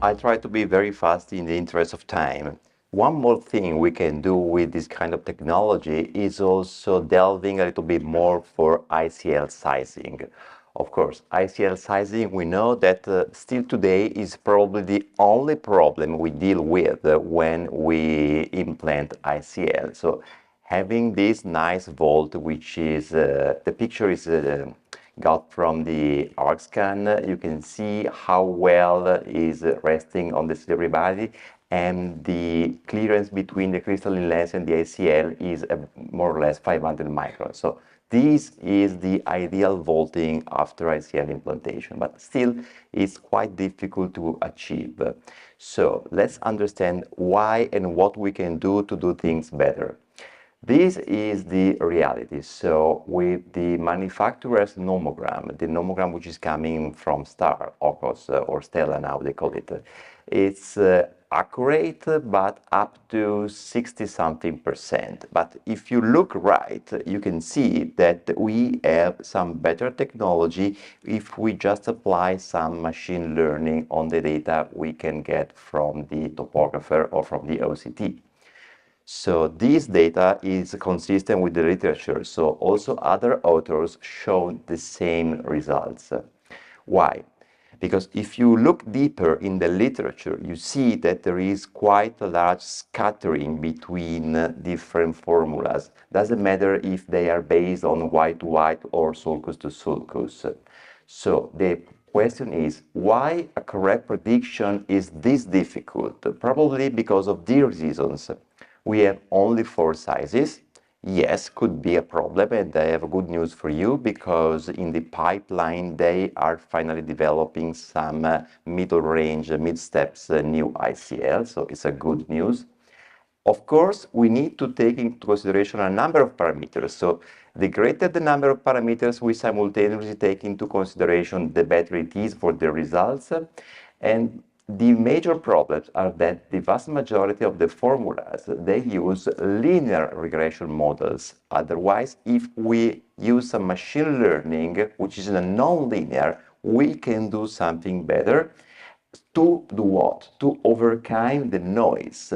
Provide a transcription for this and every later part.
I try to be very fast in the interest of time. One more thing we can do with this kind of technology is also delving a little bit more for ICL sizing. Of course, ICL sizing, we know that still today is probably the only problem we deal with when we implant ICL. So having this nice vault, which is, the picture is got from the arc scan, you can see how well is resting on the ciliary body, and the clearance between the crystalline lens and the ICL is more or less 500 microns. So this is the ideal vaulting after ICL implantation, but still it's quite difficult to achieve. So let's understand why and what we can do to do things better. This is the reality. So with the manufacturer's nomogram, the nomogram which is coming from Star, Ocos, or Stella now they call it, it's accurate, but up to 60-something%. But if you look right, you can see that we have some better technology if we just apply some machine learning on the data we can get from the topographer or from the OCT. So this data is consistent with the literature, so also other authors show the same results. Why? Because if you look deeper in the literature, you see that there is quite a large scattering between different formulas. Doesn't matter if they are based on white to white or sulcus to sulcus. So the question is, why a correct prediction is this difficult? Probably because of these reasons. We have only 4 sizes. Yes, could be a problem, and I have good news for you because in the pipeline they are finally developing some middle range, mid-steps new ICL, so it's a good news. Of course, we need to take into consideration a number of parameters. So the greater the number of parameters we simultaneously take into consideration, the better it is for the results. And the major problems are that the vast majority of the formulas, they use linear regression models. Otherwise, if we use some machine learning, which is a non-linear, we can do something better. To do what? To overcome the noise,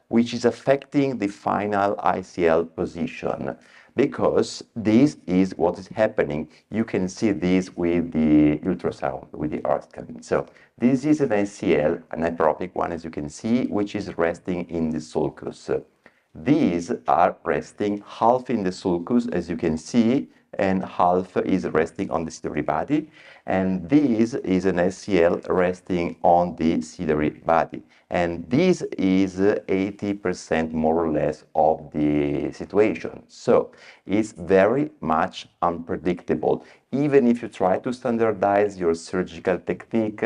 which is affecting the final ICL position. Because this is what is happening. You can see this with the ultrasound, with the arc scan. So this is an ICL, an hyperopic one, as you can see, which is resting in the sulcus. These are resting half in the sulcus, as you can see, and half is resting on the ciliary body. And this is an ICL resting on the ciliary body. And this is 80% more or less of the situation. So it's very much unpredictable. Even if you try to standardize your surgical technique,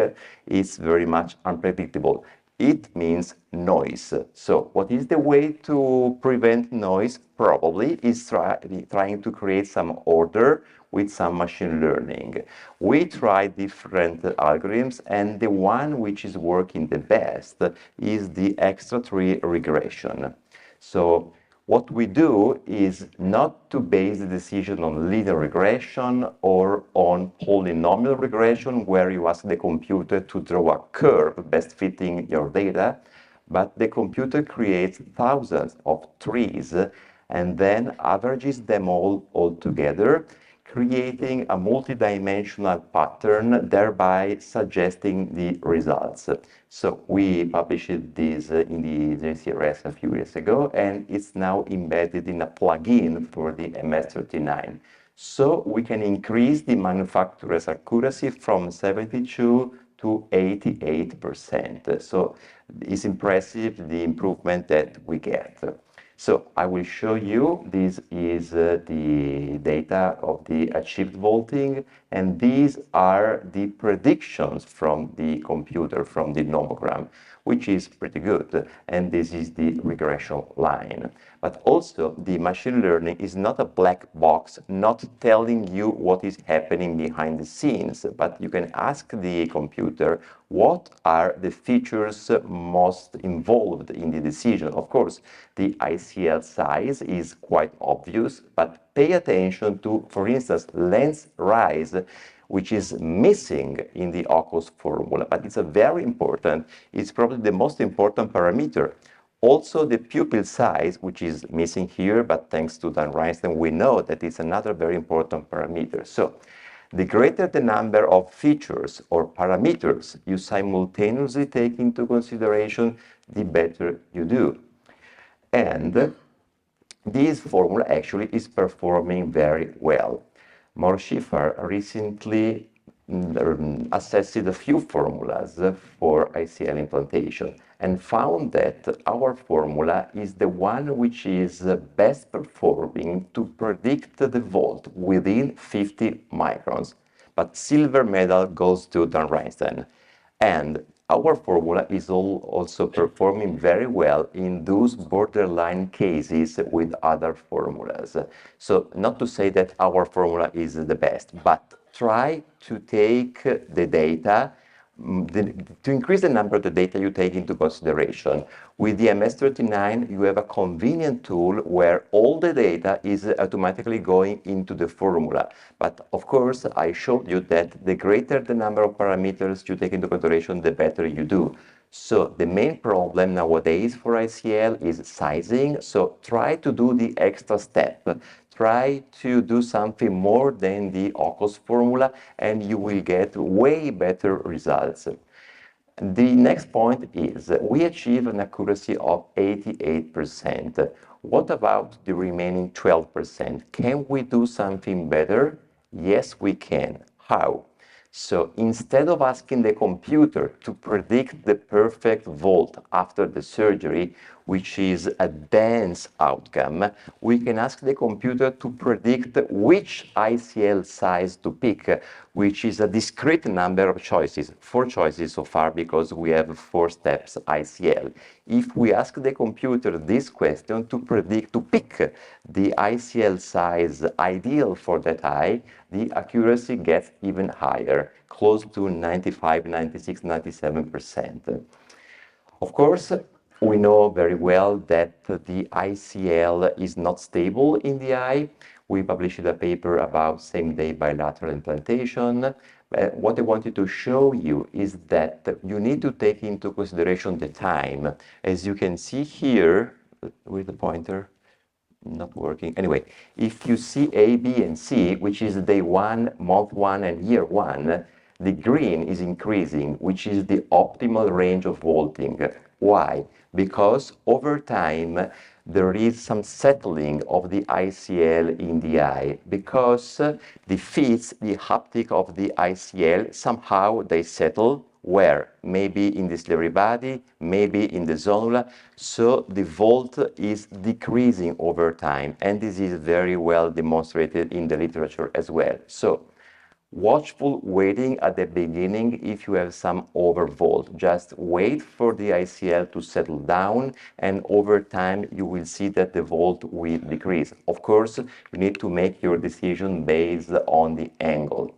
it's very much unpredictable. It means noise. So what is the way to prevent noise? Probably is trying to create some order with some machine learning. We try different algorithms, and the one which is working the best is the extra tree regression. So what we do is not to base the decision on linear regression or on polynomial regression, where you ask the computer to draw a curve best fitting your data, but the computer creates thousands of trees and then averages them all together, creating a multidimensional pattern, thereby suggesting the results. So we published this in the FWCRS a few years ago, and it's now embedded in a plugin for the MS-39. So we can increase the manufacturer's accuracy from 72 to 88%. So it's impressive the improvement that we get. So I will show you, this is the data of the achieved vaulting, and these are the predictions from the computer, from the nomogram, which is pretty good. And this is the regression line. But also, the machine learning is not a black box, not telling you what is happening behind the scenes, but you can ask the computer what are the features most involved in the decision. Of course, the ICL size is quite obvious, but pay attention to, for instance, lens rise, which is missing in the OCOS formula, but it's a very important, it's probably the most important parameter. Also, the pupil size, which is missing here, but thanks to Dan Reinstein, we know that it's another very important parameter. So, the greater the number of features or parameters you simultaneously take into consideration, the better you do. And this formula actually is performing very well. Schiffer recently assessed a few formulas for ICL implantation and found that our formula is the one which is best performing to predict the volt within 50 microns. But silver medal goes to Dan Reinstein. And our formula is also performing very well in those borderline cases with other formulas. So not to say that our formula is the best, but try to take the data, to increase the number of the data you take into consideration. With the MS39, you have a convenient tool where all the data is automatically going into the formula. But of course, I showed you that the greater the number of parameters you take into consideration, the better you do. So the main problem nowadays for ICL is sizing. So try to do the extra step. Try to do something more than the OCOS formula, and you will get way better results. The next point is we achieve an accuracy of 88%. What about the remaining 12%? Can we do something better? Yes, we can. How? So instead of asking the computer to predict the perfect volt after the surgery, which is a dense outcome, we can ask the computer to predict which ICL size to pick, which is a discrete number of choices, 4 choices so far because we have 4 steps ICL. If we ask the computer this question to pick the ICL size ideal for that eye, the accuracy gets even higher, close to 95, 96, 97%. Of course, we know very well that the ICL is not stable in the eye. We published a paper about same-day bilateral implantation. What I wanted to show you is that you need to take into consideration the time. As you can see here, with the pointer, not working. Anyway, if you see A, B, and C, which is day 1, month 1, and year 1, the green is increasing, which is the optimal range of volting. Why? Because over time, there is some settling of the ICL in the eye, because the fits, the haptic of the ICL, somehow they settle. Where? Maybe in the ciliary body, maybe in the zonula. So the volt is decreasing over time, and this is very well demonstrated in the literature as well. So watchful waiting at the beginning if you have some overvolt. Just wait for the ICL to settle down, and over time you will see that the volt will decrease. Of course, you need to make your decision based on the angle.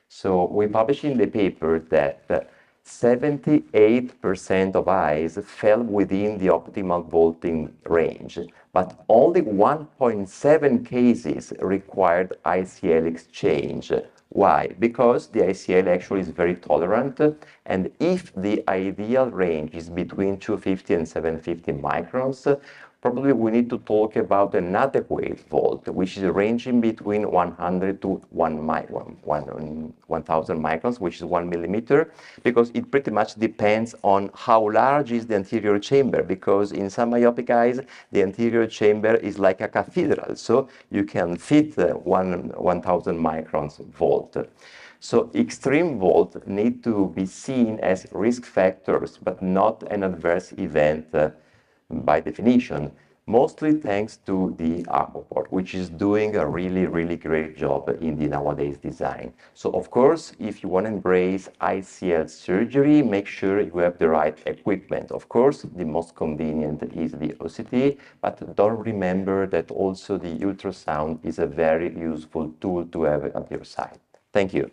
So we published in the paper that 78% of eyes fell within the optimal volting range, but only 1.7 cases required ICL exchange. Why? Because the ICL actually is very tolerant, and if the ideal range is between 250 and 750 microns, probably we need to talk about an adequate volt, which is ranging between 100 to 1000 microns, which is 1 millimeter, because it pretty much depends on how large is the anterior chamber, because in some myopic eyes, the anterior chamber is like a cathedral, so you can fit 1000 microns volt. So extreme volt need to be seen as risk factors, but not an adverse event by definition. mostly thanks to the Aquaport, which is doing a really great job in the nowadays design. So of course, if you want to embrace ICL surgery, make sure you have the right equipment. Of course, the most convenient is the OCT, but don't remember that also the ultrasound is a very useful tool to have at your side. Thank you.